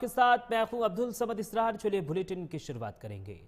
के साथ मैं हूं अब्दुल समद इसरार। चलिए बुलेटिन की शुरुआत करेंगे।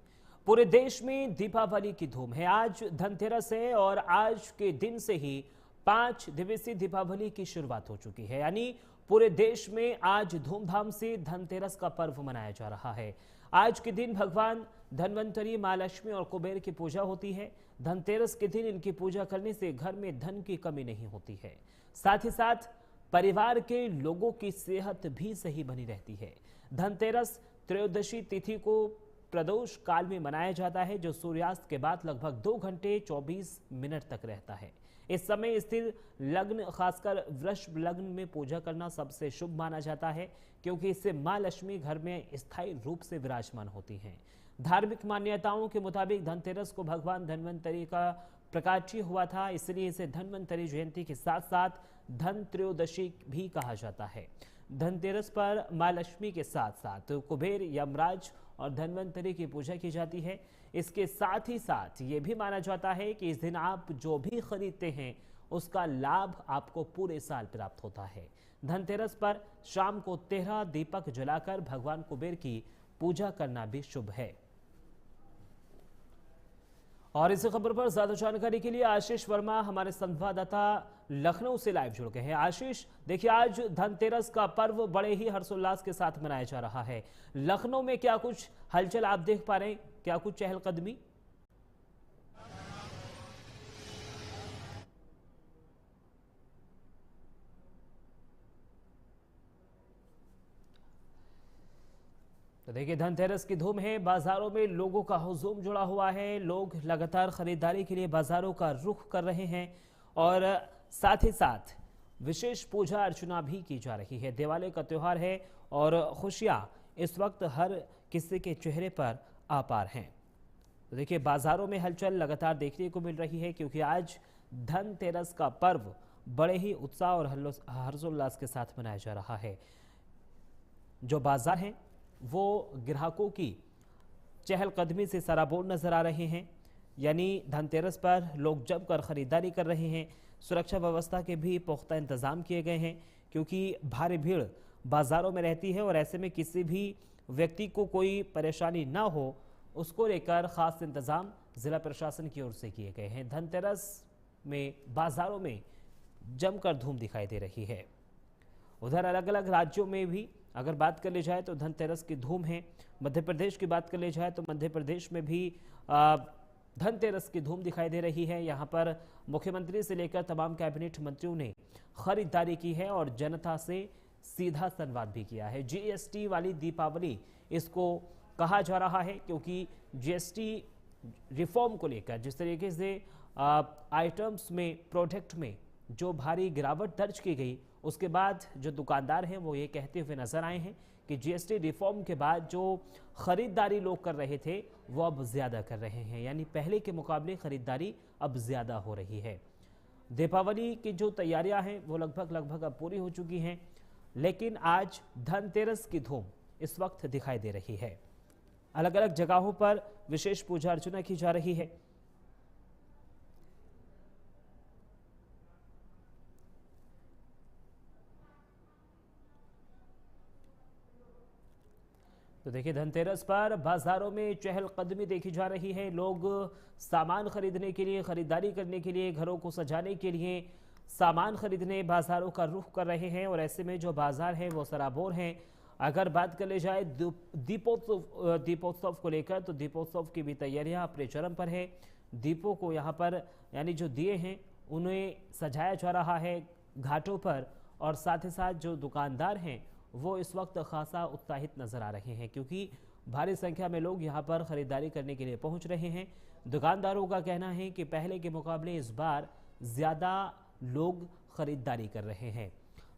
पूरे देश में दीपावली की धूम है। आज धनतेरस है और आज के दिन से ही 5 दिवसीय दीपावली की शुरुआत हो चुकी है। यानी पूरे देश में आज धूमधाम से धनतेरस का पर्व मनाया जा रहा है। आज के दिन भगवान धनवंतरी, मां लक्ष्मी और कुबेर की पूजा होती है। धनतेरस के दिन इनकी पूजा करने से घर में धन की कमी नहीं होती है। साथ ही साथ परिवार के लोगों की सेहत भी सही बनी रहती है। धनतेरस त्रयोदशी तिथि को प्रदोष काल में मनाया जाता है, जो सूर्यास्त के बाद लगभग 2 घंटे 24 मिनट तक रहता है। इस समय स्थिर लग्न, खासकर वृषभ लग्न में पूजा करना सबसे शुभ माना जाता है, क्योंकि इससे मां लक्ष्मी घर में स्थायी रूप से विराजमान होती हैं। धार्मिक मान्यताओं के मुताबिक धनतेरस को भगवान धनवंतरी का प्रकाट्य हुआ था, इसलिए इसे धनवंतरी जयंती के साथ साथ धन त्रयोदशी भी कहा जाता है। धनतेरस पर मां लक्ष्मी के साथ साथ कुबेर, यमराज और धनवंतरी की पूजा की जाती है। इसके साथ ही साथ ये भी माना जाता है कि इस दिन आप जो भी खरीदते हैं उसका लाभ आपको पूरे साल प्राप्त होता है। धनतेरस पर शाम को 13 दीपक जलाकर भगवान कुबेर की पूजा करना भी शुभ है। और इस खबर पर ज्यादा जानकारी के लिए आशीष वर्मा हमारे संवाददाता लखनऊ से लाइव जुड़ गए हैं। आशीष, देखिए आज धनतेरस का पर्व बड़े ही हर्षोल्लास के साथ मनाया जा रहा है। लखनऊ में क्या कुछ हलचल आप देख पा रहे हैं, क्या कुछ चहलकदमी? तो देखिए धनतेरस की धूम है। बाजारों में लोगों का हुजूम जुड़ा हुआ है। लोग लगातार खरीदारी के लिए बाजारों का रुख कर रहे हैं और साथ ही साथ विशेष पूजा अर्चना भी की जा रही है। दिवाली का त्योहार है और खुशियां इस वक्त हर किसी के चेहरे पर अपार हैं। तो देखिए बाजारों में हलचल लगातार देखने को मिल रही है, क्योंकि आज धनतेरस का पर्व बड़े ही उत्साह और हर्षोल्लास के साथ मनाया जा रहा है। जो बाजार हैं वो ग्राहकों की चहलकदमी से सराबोर नजर आ रहे हैं। यानी धनतेरस पर लोग जमकर खरीदारी कर रहे हैं। सुरक्षा व्यवस्था के भी पुख्ता इंतजाम किए गए हैं, क्योंकि भारी भीड़ बाजारों में रहती है और ऐसे में किसी भी व्यक्ति को कोई परेशानी ना हो, उसको लेकर खास इंतजाम जिला प्रशासन की ओर से किए गए हैं। धनतेरस में बाजारों में जमकर धूम दिखाई दे रही है। उधर अलग अलग राज्यों में भी अगर बात कर ली जाए तो धनतेरस की धूम है। मध्य प्रदेश की बात कर ली जाए तो मध्य प्रदेश में भी धनतेरस की धूम दिखाई दे रही है। यहाँ पर मुख्यमंत्री से लेकर तमाम कैबिनेट मंत्रियों ने खरीदारी की है और जनता से सीधा संवाद भी किया है। जीएसटी वाली दीपावली इसको कहा जा रहा है, क्योंकि जीएसटी रिफॉर्म को लेकर जिस तरीके से आइटम्स में, प्रोडक्ट में जो भारी गिरावट दर्ज की गई, उसके बाद जो दुकानदार हैं वो ये कहते हुए नजर आए हैं कि जीएसटी रिफॉर्म के बाद जो खरीदारी लोग कर रहे थे वो अब ज्यादा कर रहे हैं। यानी पहले के मुकाबले खरीदारी अब ज्यादा हो रही है। दीपावली की जो तैयारियां हैं वो लगभग अब पूरी हो चुकी हैं, लेकिन आज धनतेरस की धूम इस वक्त दिखाई दे रही है। अलग अलग जगहों पर विशेष पूजा अर्चना की जा रही है। तो देखिए धनतेरस पर बाजारों में चहलकदमी देखी जा रही है। लोग सामान खरीदने के लिए, खरीदारी करने के लिए, घरों को सजाने के लिए सामान खरीदने बाजारों का रुख कर रहे हैं और ऐसे में जो बाजार हैं वो सराबोर हैं। अगर बात कर ले जाए दीपोत्सव को लेकर, तो दीपोत्सव की भी तैयारियां अपने चरम पर है। दीपों को यहाँ पर यानी जो दिए हैं उन्हें सजाया जा रहा है घाटों पर, और साथ ही साथ जो दुकानदार हैं वो इस वक्त खासा उत्साहित नजर आ रहे हैं, क्योंकि भारी संख्या में लोग यहां पर खरीदारी करने के लिए पहुंच रहे हैं। दुकानदारों का कहना है कि पहले के मुकाबले इस बार ज्यादा लोग खरीदारी कर रहे हैं।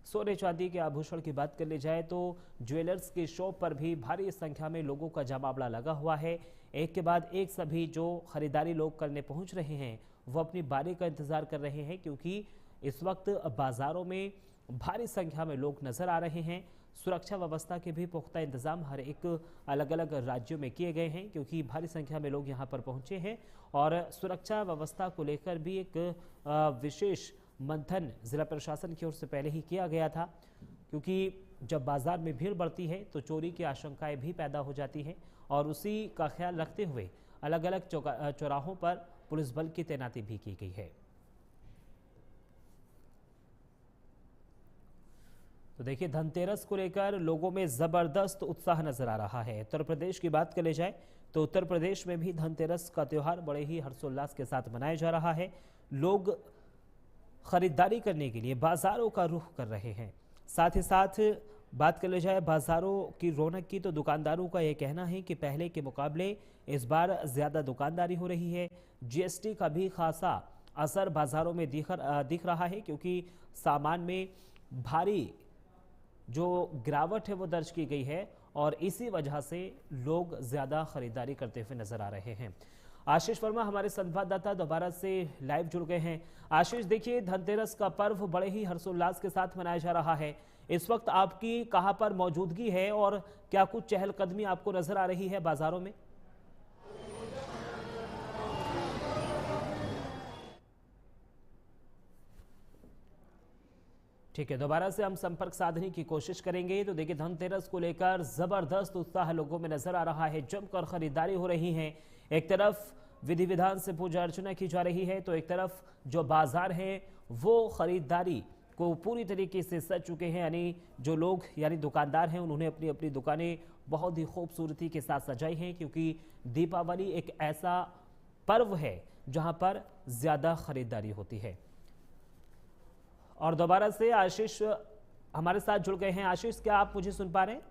सोने चांदी के आभूषण की बात कर ली जाए तो ज्वेलर्स की शॉप पर भी भारी संख्या में लोगों का जमावड़ा लगा हुआ है। एक के बाद एक सभी जो खरीदारी लोग करने पहुंच रहे हैं वो अपनी बारी का इंतजार कर रहे हैं, क्योंकि इस वक्त बाजारों में भारी संख्या में लोग नजर आ रहे हैं। सुरक्षा व्यवस्था के भी पुख्ता इंतजाम हर एक अलग अलग राज्यों में किए गए हैं, क्योंकि भारी संख्या में लोग यहां पर पहुंचे हैं और सुरक्षा व्यवस्था को लेकर भी एक विशेष मंथन जिला प्रशासन की ओर से पहले ही किया गया था, क्योंकि जब बाजार में भीड़ बढ़ती है तो चोरी की आशंकाएं भी पैदा हो जाती हैं और उसी का ख्याल रखते हुए अलग अलग चौराहों पर पुलिस बल की तैनाती भी की गई है। तो देखिए, धनतेरस को लेकर लोगों में जबरदस्त उत्साह नजर आ रहा है। उत्तर प्रदेश की बात कर ले जाए तो उत्तर प्रदेश में भी धनतेरस का त्यौहार बड़े ही हर्षोल्लास के साथ मनाया जा रहा है। लोग खरीदारी करने के लिए बाजारों का रुख कर रहे हैं। साथ ही साथ बात कर ले जाए बाजारों की रौनक की तो दुकानदारों का यह कहना है कि पहले के मुकाबले इस बार ज्यादा दुकानदारी हो रही है। जीएसटी का भी खासा असर बाजारों में दिख रहा है, क्योंकि सामान में भारी जो गिरावट है वो दर्ज की गई है और इसी वजह से लोग ज्यादा खरीदारी करते हुए नजर आ रहे हैं। आशीष वर्मा हमारे संवाददाता दोबारा से लाइव जुड़ गए हैं। आशीष, देखिए, धनतेरस का पर्व बड़े ही हर्षोल्लास के साथ मनाया जा रहा है। इस वक्त आपकी कहां पर मौजूदगी है और क्या कुछ चहलकदमी आपको नजर आ रही है बाजारों में? ठीक है, दोबारा से हम संपर्क साधने की कोशिश करेंगे। तो देखिए, धनतेरस को लेकर जबरदस्त उत्साह लोगों में नजर आ रहा है। जमकर खरीदारी हो रही है। एक तरफ विधि विधान से पूजा अर्चना की जा रही है तो एक तरफ जो बाजार हैं वो खरीदारी को पूरी तरीके से सज चुके हैं। यानी जो लोग यानी दुकानदार हैं उन्होंने अपनी अपनी दुकानें बहुत ही खूबसूरती के साथ सजाई हैं, क्योंकि दीपावली एक ऐसा पर्व है जहां पर ज्यादा खरीदारी होती है। और दोबारा से आशीष हमारे साथ जुड़ गए हैं। आशीष, क्या आप मुझे सुन पा रहे हैं?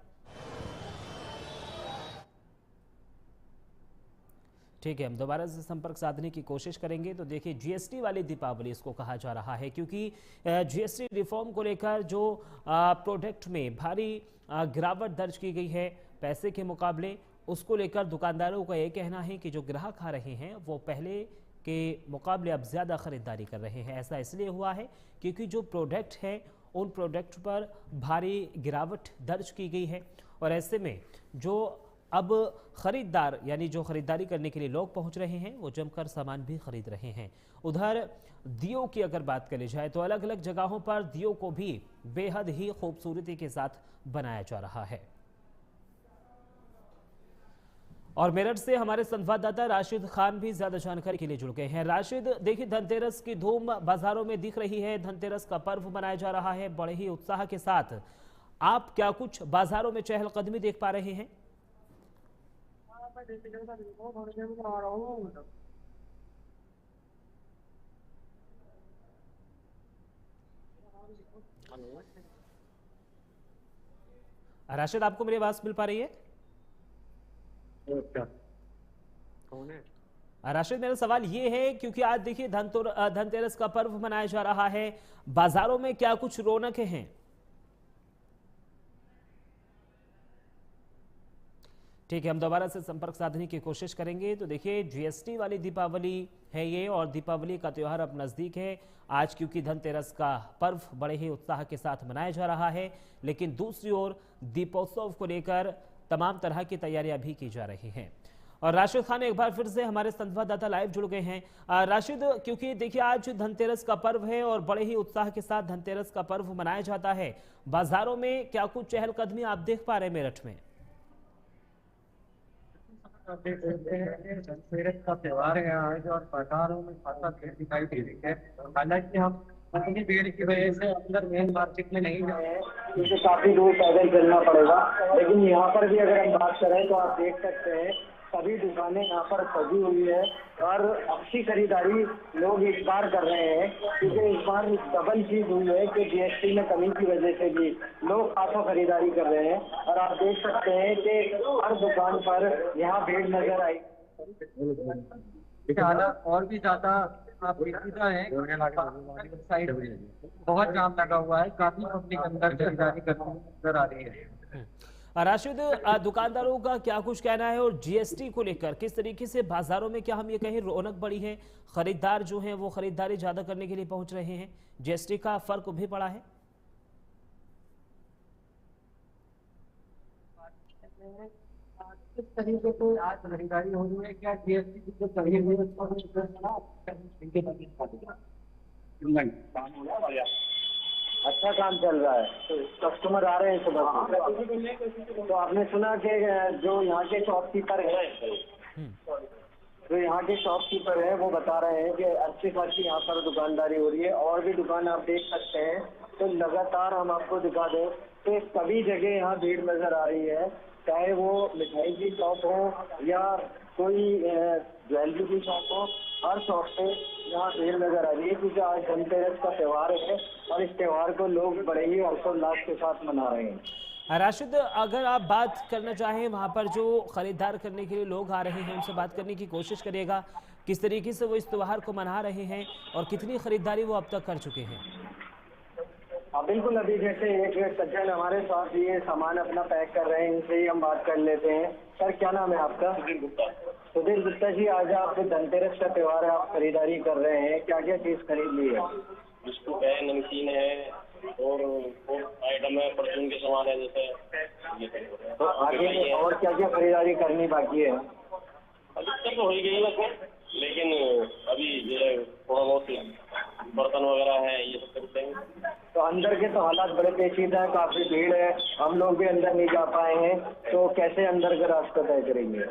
ठीक है, हम दोबारा से संपर्क साधने की कोशिश करेंगे। तो देखिए, जीएसटी वाली दीपावली इसको कहा जा रहा है, क्योंकि जीएसटी रिफॉर्म को लेकर जो प्रोडक्ट में भारी गिरावट दर्ज की गई है पैसे के मुकाबले, उसको लेकर दुकानदारों का यह कहना है कि जो ग्राहक आ रहे हैं वो पहले के मुकाबले अब ज़्यादा ख़रीदारी कर रहे हैं। ऐसा इसलिए हुआ है क्योंकि जो प्रोडक्ट है उन प्रोडक्ट पर भारी गिरावट दर्ज की गई है और ऐसे में जो अब ख़रीदार यानी जो ख़रीदारी करने के लिए लोग पहुंच रहे हैं वो जमकर सामान भी खरीद रहे हैं। उधर दियों की अगर बात करी जाए तो अलग अलग जगहों पर दियों को भी बेहद ही खूबसूरती के साथ बनाया जा रहा है। और मेरठ से हमारे संवाददाता राशिद खान भी ज्यादा जानकारी के लिए जुड़ गए हैं। राशिद, देखिए, धनतेरस की धूम बाजारों में दिख रही है। धनतेरस का पर्व मनाया जा रहा है बड़े ही उत्साह के साथ। आप क्या कुछ बाजारों में चहलकदमी देख पा रहे हैं? राशिद, आपको मेरी आवाज मिल पा रही है? राशिद, मेरा सवाल ये है क्योंकि आज देखिए धनतेरस का पर्व मनाया जा रहा है, बाजारों में क्या कुछ रौनकें हैं? ठीक है, हम दोबारा से संपर्क साधने की कोशिश करेंगे। तो देखिए, जीएसटी वाली दीपावली है ये और दीपावली का त्यौहार अब नज़दीक है आज, क्योंकि धनतेरस का पर्व बड़े ही उत्साह के साथ मनाया जा रहा है। लेकिन दूसरी ओर दीपोत्सव को लेकर तमाम तरह की तैयारियां भी की जा रही हैं। और राशिद खान एक बार फिर से हमारे संवाददाता लाइव जुड़ गए हैं। राशिद, क्योंकि देखिए आज धनतेरस का पर्व है और बड़े ही उत्साह के साथ धनतेरस का पर्व मनाया जाता है, बाजारों में क्या कुछ चहलकदमी आप देख पा रहे हैं मेरठ में? धनतेरस का त्योहार है आज और बाजारों में खासा भीड़ दिखाई दे रही है। हालांकि हम अपनी भीड़ की वजह से अंदर मेन मार्केट में नहीं गए हैं क्योंकि काफी दूर पैदल चलना पड़ेगा, लेकिन यहाँ पर भी अगर हम बात करें तो आप देख सकते हैं सभी दुकानें यहाँ पर सजी हुई है और अच्छी खरीदारी लोग इस बार कर रहे हैं, क्योंकि इस बार डबल चीज हुई है कि जीएसटी में कमी की वजह से भी लोग काफी खरीदारी कर रहे हैं। और आप देख सकते हैं कि हर दुकान पर यहाँ भीड़ नजर आई। और भी ज्यादा आप देखिएगा है साइड में बहुत जाम लगा हुआ है, काफी पब्लिक अंदर खरीदारी करती नजर आ रही है। राशिद, दुकानदारों का क्या कुछ कहना है और जीएसटी को लेकर किस तरीके से बाजारों में क्या हम ये कहें रौनक बढ़ी है, खरीदार जो हैं वो खरीदारी ज्यादा करने के लिए पहुंच रहे हैं, जीएसटी का फर्क भी पड़ा है? किस तरीके से आज खरीदारी हो रही है, क्या जीएसटी की जो कमी हुई है उसको अच्छा काम चल रहा है, कस्टमर आ रहे हैं सुबह से। तो आपने सुना कि जो यहाँ के शॉपकीपर है, वो बता रहे हैं कि अच्छी खासी यहाँ पर दुकानदारी हो रही है। और भी दुकान आप देख सकते हैं, तो लगातार हम आपको दिखा दें तो सभी जगह यहाँ भीड़ नजर आ रही है, चाहे वो मिठाई की शॉप हो या कोई ज्वेलरी की शॉप हो, हर शॉप पे यहाँ भीड़ नजर आ रही है, क्योंकि आज धनतेरस का त्यौहार है और इस त्यौहार को लोग बड़े ही हर्षोल्लास के साथ मना रहे हैं। राशिद, अगर आप बात करना चाहें वहाँ पर जो खरीदार करने के लिए लोग आ रहे हैं उनसे बात करने की कोशिश करिएगा, किस तरीके से वो इस त्यौहार को मना रहे हैं और कितनी खरीदारी वो अब तक कर चुके हैं। हाँ बिल्कुल, अभी जैसे एक सज्जन हमारे साथ ये सामान अपना पैक कर रहे हैं, इनसे ही हम बात कर लेते हैं। सर क्या नाम है आपका? सुधीर गुप्ता जी, आज आप धनतेरस का त्यौहार है, आप खरीदारी कर रहे हैं, क्या क्या चीज खरीद ली है? बिस्कुट है, नमकीन है और आइटम है, परचून के सामान है जैसे। तो आगे और क्या क्या खरीदारी करनी बाकी है? अधिकतर तो हो ही गई है, लेकिन अभी ये थोड़ा बहुत बर्तन वगैरह है ये सब खरीदते हैं। तो अंदर के तो हालात बड़े पेचीदा है, काफी भीड़ है, हम लोग भी अंदर नहीं जा पाए हैं, तो कैसे अंदर का रास्ता तय करेंगे?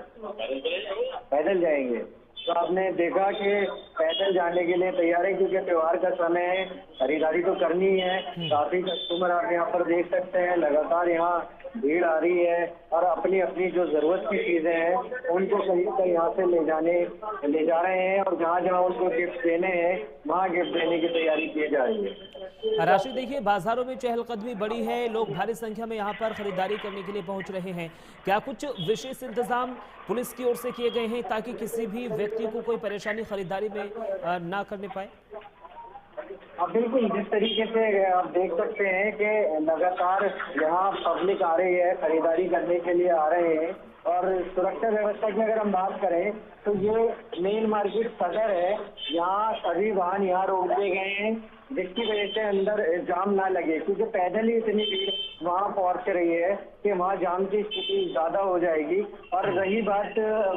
पैदल जाएंगे। तो आपने देखा कि पैदल जाने के लिए तैयार है, क्योंकि त्योहार का समय है, खरीदारी तो करनी है। काफी कस्टमर आप यहाँ पर देख सकते हैं, लगातार यहाँ भीड़ आ रही है और अपनी अपनी जो जरूरत की चीजें हैं उनको कहीं कर यहाँ से ले जा रहे हैं, और जहाँ जहाँ उनको गिफ्ट देने हैं वहाँ गिफ्ट देने की तैयारी की जा रही है। राशिद, देखिए बाजारों में चहलकदमी बड़ी है, लोग भारी संख्या में यहाँ पर खरीदारी करने के लिए पहुंच रहे हैं। क्या कुछ विशेष इंतजाम पुलिस की ओर से किए गए हैं ताकि किसी भी व्यक्ति को कोई परेशानी खरीदारी में ना करने पाए? अब बिल्कुल, जिस तरीके से आप देख सकते हैं कि लगातार यहाँ पब्लिक आ रही है, खरीदारी करने के लिए आ रहे हैं। और सुरक्षा व्यवस्था की अगर हम बात करें तो ये मेन मार्केट सदर है, यहाँ सभी वाहन यहाँ रोक दिए गए हैं, जिसकी वजह से अंदर जाम ना लगे, क्योंकि पैदल ही इतनी भीड़ वहाँ पहुँच रही है कि वहाँ जाम की स्थिति ज्यादा हो जाएगी। और रही बात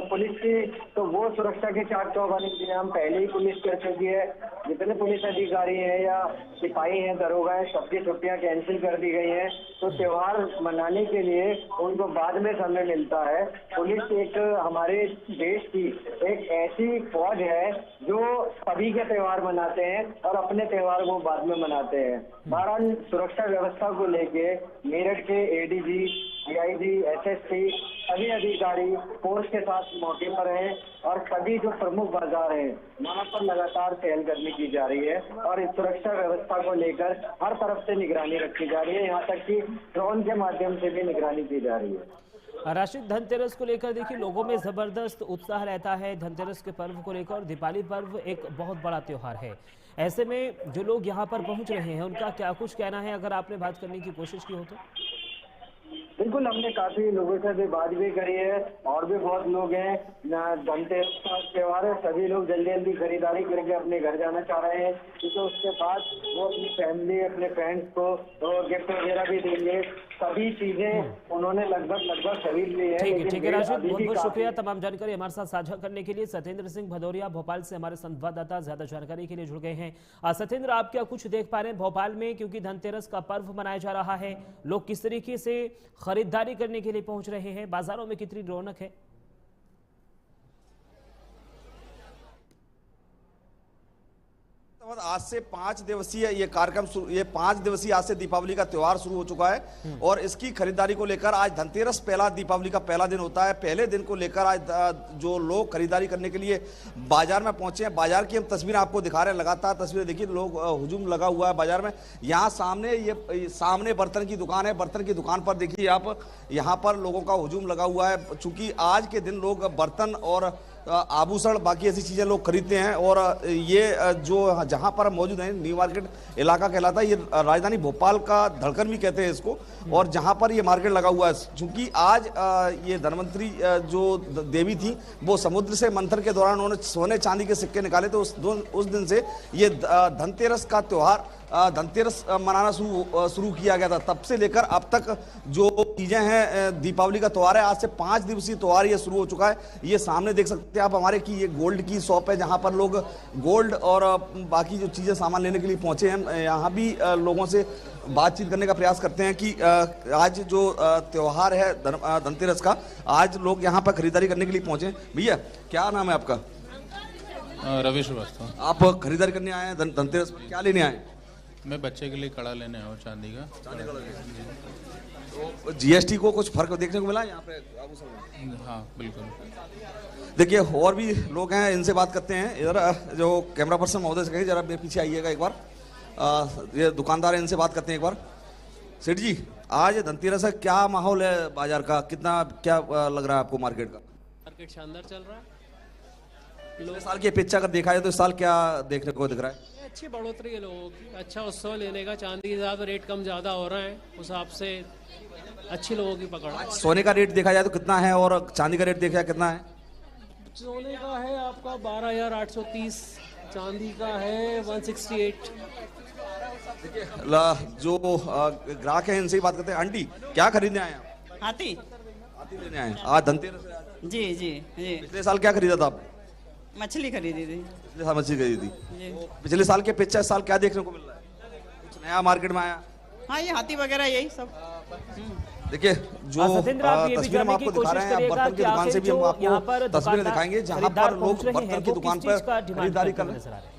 पुलिस की, तो वो सुरक्षा के चाक चौबंद इंतजाम पहले ही पुलिस कर चुकी है। जितने पुलिस अधिकारी हैं या सिपाही हैं, दरोगा हैं, सबकी छुट्टियां कैंसिल कर दी गई हैं। तो त्योहार मनाने के लिए उनको बाद में समय मिलता है। पुलिस एक हमारे देश की एक ऐसी फौज है जो सभी के त्यौहार मनाते हैं और अपने त्यौहार वो बाद में मनाते हैं। बहरहाल सुरक्षा व्यवस्था को लेके मेरठ के एडीजी, डीआईजी, एसएसपी सभी अधिकारी फोर्स के साथ मौके पर हैं और सभी जो प्रमुख बाजार हैं वहाँ पर लगातार चहलकदमी की जा रही है और इस सुरक्षा व्यवस्था को लेकर हर तरफ से निगरानी रखी जा रही है, यहाँ तक कि ड्रोन के माध्यम से भी निगरानी की जा रही है। राशिद, धनतेरस को लेकर देखिए लोगों में जबरदस्त उत्साह रहता है। धनतेरस के पर्व को लेकर, दीपावली पर्व एक बहुत बड़ा त्योहार है, ऐसे में जो लोग यहाँ पर पहुँच रहे हैं उनका क्या कुछ कहना है, अगर आपने बात करने की कोशिश की हो तो? बिल्कुल, हमने काफी लोगों से भी बात भी करी है और भी बहुत लोग हैं। धनतेरस का त्योहार है, सभी लोग जल्दी जल्दी खरीदारी करके अपने घर जाना चाह रहे हैं, क्योंकि उसके बाद वो अपनी फैमिली, अपने फ्रेंड्स को गिफ्ट वगैरह भी देंगे। सभी चीजें उन्होंने लगभग खरीद ली है। ठीक है राशिद, बहुत बहुत शुक्रिया तमाम जानकारी हमारे साथ साझा करने के लिए। सत्येंद्र सिंह भदौरिया भोपाल से हमारे संवाददाता ज्यादा जानकारी के लिए जुड़ गए हैं। सत्येंद्र, आप क्या कुछ देख पा रहे हैं भोपाल में, क्योंकि धनतेरस का पर्व मनाया जा रहा है, लोग किस तरीके से खरीदारी करने के लिए पहुंच रहे हैं, बाजारों में कितनी रौनक है? आज से 5 दिवसीय ये कार्यक्रम, ये 5 दिवसीय आज से दीपावली का त्योहार शुरू हो चुका है और इसकी खरीदारी को लेकर आज धनतेरस पहला दीपावली का पहला दिन होता है। पहले दिन को लेकर आज जो लोग खरीदारी करने के लिए बाजार में पहुंचे हैं, बाजार की हम तस्वीरें आपको दिखा रहे हैं, लगातार तस्वीरें देखिए, लोग हुजूम लगा हुआ है बाजार में। यहाँ सामने बर्तन की दुकान है, बर्तन की दुकान पर देखिए आप, यहाँ पर लोगों का हुजूम लगा हुआ है, चूंकि आज के दिन लोग बर्तन और आभूषण बाकी ऐसी चीजें लोग खरीदते हैं। और ये जो जहां पर मौजूद है न्यू मार्केट इलाका कहलाता है, ये राजधानी भोपाल का धड़कन भी कहते हैं इसको, और जहां पर ये मार्केट लगा हुआ है, क्योंकि आज ये धनवंतरी जो देवी थी वो समुद्र से मंथन के दौरान उन्होंने सोने चांदी के सिक्के निकाले, तो उस दिन से ये धनतेरस का त्योहार धनतेरस मनाना शुरू किया गया था, तब से लेकर अब तक जो चीजें हैं, दीपावली का त्योहार है, आज से 5 दिवसीय त्योहार ये शुरू हो चुका है। ये सामने देख सकते हैं आप हमारे कि ये गोल्ड की शॉप है, जहां पर लोग गोल्ड और बाकी जो चीजें सामान लेने के लिए पहुंचे हैं। यहाँ भी लोगों से बातचीत करने का प्रयास करते हैं कि आज जो त्योहार है धनतेरस का, आज लोग यहाँ पर खरीदारी करने के लिए पहुंचे। भैया क्या नाम है आपका? रवि श्रीवास्तव। आप खरीदारी करने आए हैं धनतेरस में, क्या लेने आए? मैं बच्चे के लिए कड़ा लेने आया हूँ, चांदी का। तो जीएसटी को कुछ फर्क देखने को मिला यहाँ पे आभूषण में? हाँ बिल्कुल। देखिए और भी लोग हैं, इनसे बात करते हैं। इधर जो कैमरा पर्सन महोदय से कहिए जरा मेरे पीछे आइएगा एक बार। ये दुकानदार है, इनसे बात करते हैं एक बार। सेठ जी, आज धनतेरस है, क्या माहौल है बाजार का? कितना क्या लग रहा है आपको मार्केट का? मार्केट शानदार चल रहा है। पिछले साल की अपेक्षा अगर देखा जाए तो इस साल क्या देखने को दिख रहा है? अच्छी बढ़ोतरी है लोगों की, अच्छा उत्सव लेने का। चांदी के ज़्यादा रेट कम ज़्यादा हो रहे हैं, उस हिसाब से अच्छी लोगों की पकड़ है। सोने का रेट देखा जाए तो कितना है और चांदी का रेट देखा जाए कितना है? सोने का है आपका 12,830, चांदी का है 168। जो ग्राहक है इनसे ही बात करते हैं। आंटी क्या खरीदने आए हैं? हाथी हाथी लेने आए हैं। आज धनतेरस है। जी जी जी। पिछले साल क्या खरीदा था आप? मछली खरीदी थी पिछले साल मछली खरीदी थी। जी। पिछले साल के अपेक्षा इस साल क्या देखने को मिल रहा है? कुछ नया मार्केट में आया? हाँ, ये हाथी वगैरह यही सब। देखिए जो सत्येंद्र, आप ये भी तस्वीरें हम जानने की आपको दिखा कोशिश रहे हैं, करिएगा बर्तन की कि दुकान से भी हम आखिर जो यहाँ पर आपको तस्वीरें दुकानदार दिखाएंगे जहां खरीदार पर पहुंच लोग रहे हैं, बर्तन की वो दुकान किस चीज का पर डिमांड खरीदारी करते कर हुए नजर आ रहे हैं?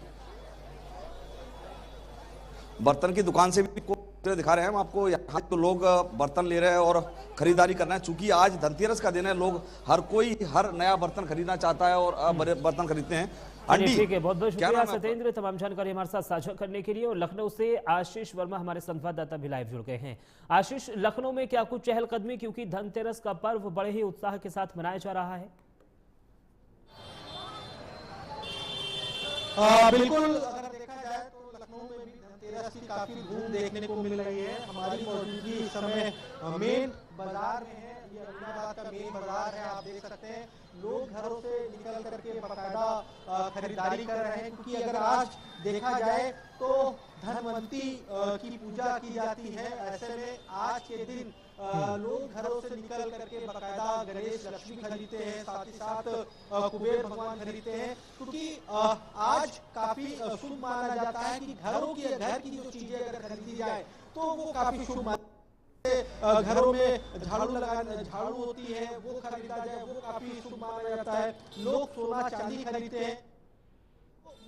बर्तन की दुकान से भी तस्वीरें दिखा रहे हैं हम आपको। यहाँ तो लोग बर्तन ले रहे हैं और खरीदारी करना है। चूंकि आज धनतेरस का दिन है, लोग हर कोई हर नया बर्तन खरीदना चाहता है और बड़े बर्तन खरीदते हैं। ठीक है, बहुत बहुत क्या शुक्रिया नाम है सत्येंद्र तमाम जानकारी हमारे साथ साझा करने के लिए। और लखनऊ से आशीष वर्मा हमारे संवाददाता भी लाइव जुड़ गए हैं। आशीष, लखनऊ में क्या कुछ चहलकदमी, क्योंकि धनतेरस का पर्व बड़े ही उत्साह के साथ मनाया जा रहा है? बिल्कुल, अगर देखा जाए तो लखनऊ में भी धनतेरस की काफी धूम देखने को मिल रही है। हमारी मौजूदगी इस समय मेन बाजार में है। ये अमीनाबाद का मेन बाजार है, आप देख सकते हैं। लोग घरों से निकल करके बाकायदा खरीदारी कर रहे हैं, क्योंकि अगर आज देखा जाए तो धनवंती की पूजा की जाती है। ऐसे में आज के दिन लोग घरों से निकल करके बाकायदा गणेश लक्ष्मी खरीदते हैं, साथ ही साथ कुबेर भगवान खरीदते हैं, क्योंकि आज काफी शुभ माना जाता है कि घर की जो चीजें अगर खरीदी जाए तो वो काफी शुभ। घरों में झाड़ू होती है वो खरीदा जाए, वो काफी शुभ माना जाता है। लोग सोना चांदी खरीदते हैं,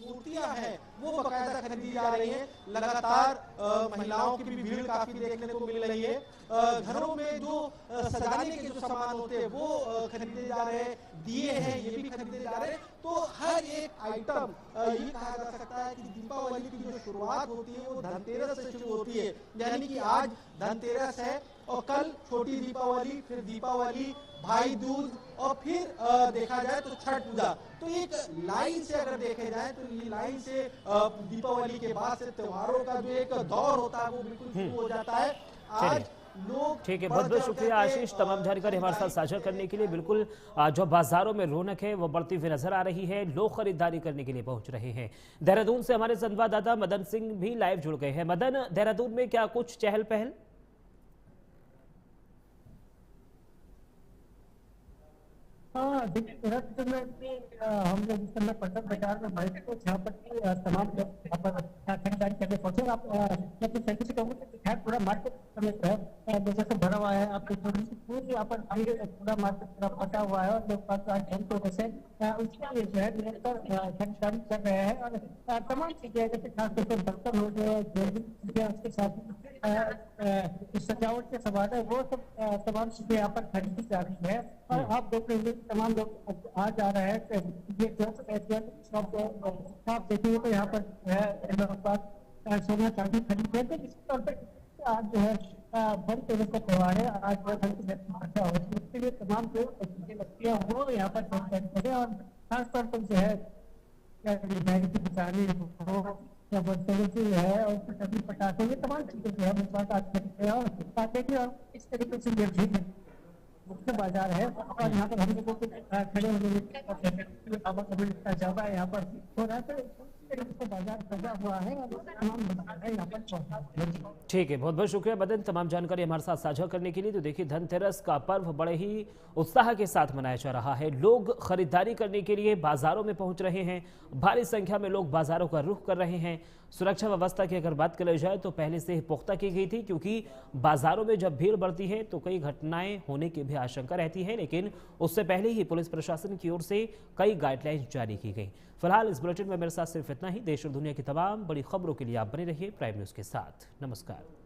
मूर्तियां हैं वो बाकायदा खरीदी जा रही हैं। लगातार महिलाओं की भी भीड़ काफी देखने को मिल रही है। घरों में जो सजाने के जो सामान होते हैं वो खरीदे जा रहे हैं, दिए हैं ये भी खरीदे जा रहे हैं। तो हर एक आइटम ये कहा जा सकता है कि दीपावली की जो शुरुआत होती है वो धनतेरस से शुरू होती है। यानी कि आज धनतेरस है और कल छोटी दीपावली, फिर दीपावली, भाई दूज और फिर देखा जाए तो छठ पूजा। तो एक लाइन से अगर देखे जाए तो ये लाइन से दीपावली के बाद से त्योहारों का जो एक दौर होता है वो बिल्कुल शुरू हो जाता है। आज लोग ठीक है, बहुत बहुत शुक्रिया आशीष तमाम जानकारी हमारे साथ साझा करने के लिए। बिल्कुल जो बाजारों में रौनक है वो बढ़ती हुई नजर आ रही है, लोग खरीदारी करने के लिए पहुंच रहे हैं। देहरादून से हमारे संवाददाता मदन सिंह भी लाइव जुड़ गए हैं। मदन, देहरादून में क्या कुछ चहल पहल? हाँ, देहरादून में हम लोग इस समय पटना बाजार में बैठे तो जहाँ पर तमाम लोग यहाँ पर खरीदारी करने पहुंचे। आप अपनी सैलरी से कहूँगा कि पूरा मार्केट समय जैसे से भरा हुआ है। आप पूरी यहाँ पर पूरा मार्केट पूरा फटा हुआ है और लोग घंटे वजह से उसके लिए जो है निरंतर खरीदारी कर रहे हैं। और तमाम चीजें जैसे खासतौर पर बर्तन हो गए, ज्वेलरी चीजें, उसके साथ सजावट के सामान है, वो सब तमाम चीजें यहाँ पर खरीदी जा रही है। और आप देख रहे हैं तमाम लोग आ जा रहे हैं। ये आप देखेंगे तो यहाँ पर सोना चांदी खरीदते हैं। इस तौर पर आज जो है धनतेरस का त्योहार है, आज धनतेरस उसके लिए तमाम जो चीजें लगती है वो यहाँ पर खरीदते हैं। और खासतौर पर जो है की दुकानें हो या बर्तन है और सभी पटाखे, ये तमाम चीजें जो है आज खरीदते हैं। और देखिए और इस तरीके से ये भी मुख्य बाजार है और यहाँ पर हम लोगों को खड़े होने ज्यादा यहाँ पर हो रहा है। तरीके से बाजार सजा हुआ है और तमाम बाजार यहाँ पर पहुंचा। ठीक है, बहुत बहुत शुक्रिया मदन तमाम जानकारी हमारे साथ साझा करने के लिए। तो देखिए, धनतेरस का पर्व बड़े ही उत्साह के साथ मनाया जा रहा है। लोग खरीदारी करने के लिए बाजारों में पहुंच रहे हैं, भारी संख्या में लोग बाजारों का रुख कर रहे हैं। सुरक्षा व्यवस्था की अगर बात करी जाए तो पहले से ही पुख्ता की गई थी, क्योंकि बाजारों में जब भीड़ बढ़ती है तो कई घटनाएं होने की भी आशंका रहती है, लेकिन उससे पहले ही पुलिस प्रशासन की ओर से कई गाइडलाइंस जारी की गई। फिलहाल इस बुलेटिन में मेरे साथ सिर्फ इतना ही। देश और दुनिया की तमाम बड़ी खबरों के लिए आप बने रहिए प्राइम न्यूज के साथ। नमस्कार।